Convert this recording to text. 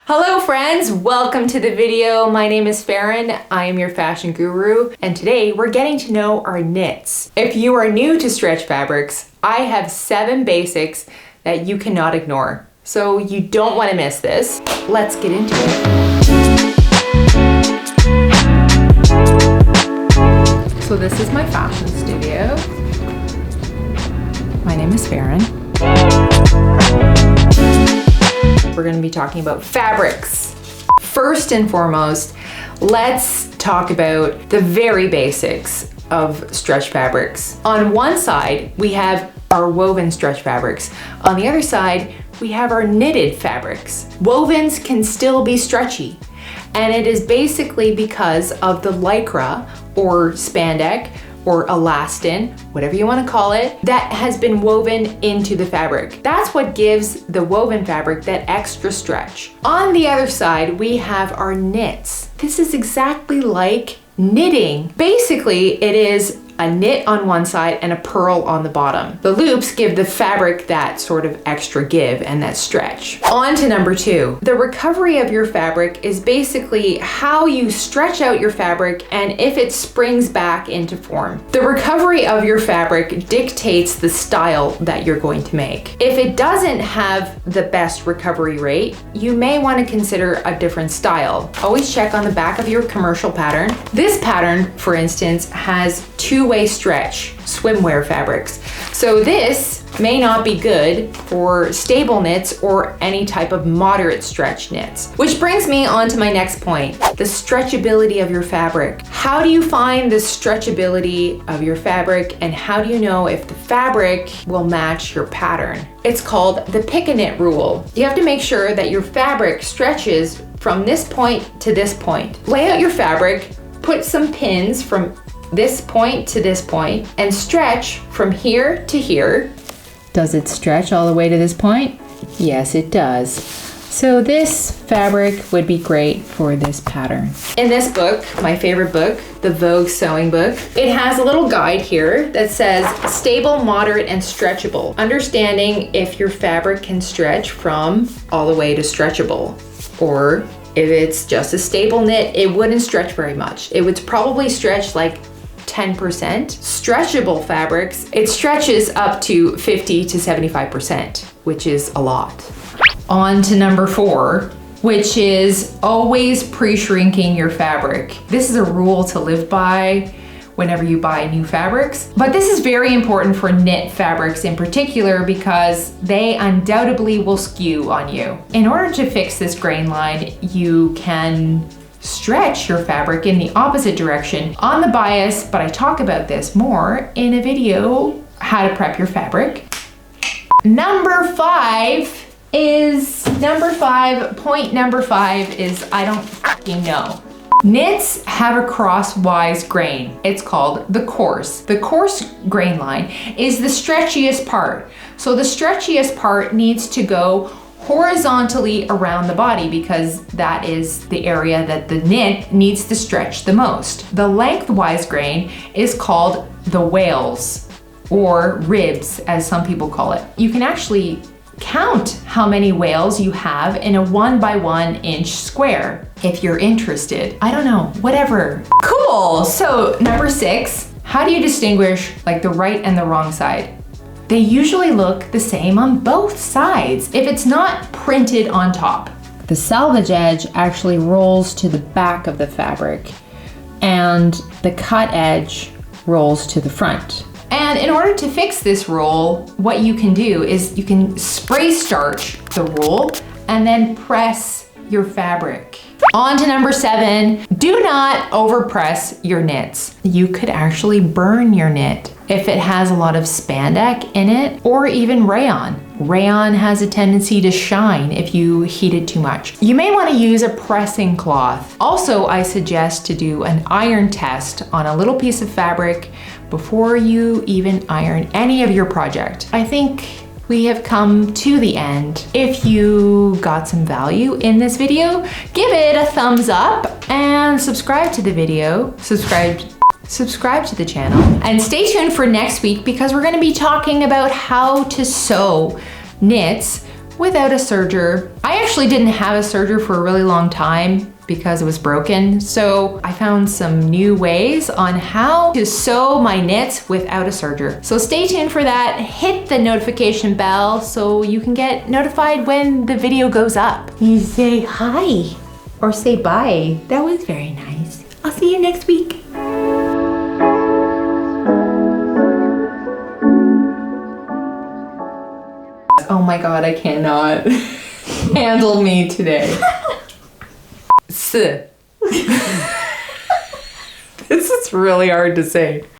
Hello friends, welcome to the video. My name is Faren, I am your fashion guru, and today we're getting to know our knits. If you are new to stretch fabrics, I have 7 basics that you cannot ignore. So you don't want to miss this. Let's get into it. So this is my fashion studio. My name is Faren. We're going to be talking about fabrics. First and foremost, let's talk about the very basics of stretch fabrics. On one side, we have our woven stretch fabrics. On the other side, we have our knitted fabrics. Wovens can still be stretchy, and it is basically because of the lycra or spandex or elastin, whatever you want to call it, that has been woven into the fabric. That's what gives the woven fabric that extra stretch. On the other side, we have our knits. This is exactly like knitting. Basically, it is a knit on one side and a purl on the bottom. The loops give the fabric that sort of extra give and that stretch. On to number 2. The recovery of your fabric is basically how you stretch out your fabric and if it springs back into form. The recovery of your fabric dictates the style that you're going to make. If it doesn't have the best recovery rate, you may want to consider a different style. Always check on the back of your commercial pattern. This pattern, for instance, has two-way stretch swimwear fabrics. So this may not be good for stable knits or any type of moderate stretch knits. Which brings me on to my next point, the stretchability of your fabric. How do you find the stretchability of your fabric and how do you know if the fabric will match your pattern? It's called the pick-a-knit rule. You have to make sure that your fabric stretches from this point to this point. Lay out your fabric, put some pins from this point to this point and stretch from here to here. Does it stretch all the way to this point? Yes, it does. So this fabric would be great for this pattern. In this book, my favorite book, the Vogue Sewing book, it has a little guide here that says stable, moderate, and stretchable. Understanding if your fabric can stretch from all the way to stretchable, or if it's just a stable knit, it wouldn't stretch very much. It would probably stretch like 10%. Stretchable fabrics, it stretches up to 50 to 75%, which is a lot. On to number 4, which is always pre-shrinking your fabric. This is a rule to live by whenever you buy new fabrics, but this is very important for knit fabrics in particular because they undoubtedly will skew on you. In order to fix this grain line, you can stretch your fabric in the opposite direction on the bias, but I talk about this more in a video, how to prep your fabric. Point number 5 is, I don't fucking know. Knits have a crosswise grain. It's called the coarse. The coarse grain line is the stretchiest part. So the stretchiest part needs to go horizontally around the body because that is the area that the knit needs to stretch the most. The lengthwise grain is called the wales or ribs, as some people call it. You can actually count how many wales you have in a 1 by 1 inch square if you're interested. I don't know, whatever. Cool, so number 6, how do you distinguish like the right and the wrong side? They usually look the same on both sides if it's not printed on top. The selvage edge actually rolls to the back of the fabric and the cut edge rolls to the front. And in order to fix this roll, what you can do is you can spray starch the roll and then press your fabric. On to number 7, do not overpress your knits. You could actually burn your knit if it has a lot of spandex in it or even rayon. Rayon has a tendency to shine if you heat it too much. You may want to use a pressing cloth. Also, I suggest to do an iron test on a little piece of fabric before you even iron any of your project. I think we have come to the end. If you got some value in this video, give it a thumbs up and subscribe to the video. Subscribe to the channel and stay tuned for next week because we're going to be talking about how to sew knits without a serger. I actually didn't have a serger for a really long time because it was broken. So I found some new ways on how to sew my knits without a serger. So stay tuned for that. Hit the notification bell so you can get notified when the video goes up. You say hi or say bye. That was very nice. I'll see you next week. Oh my God, I cannot handle me today. This is really hard to say.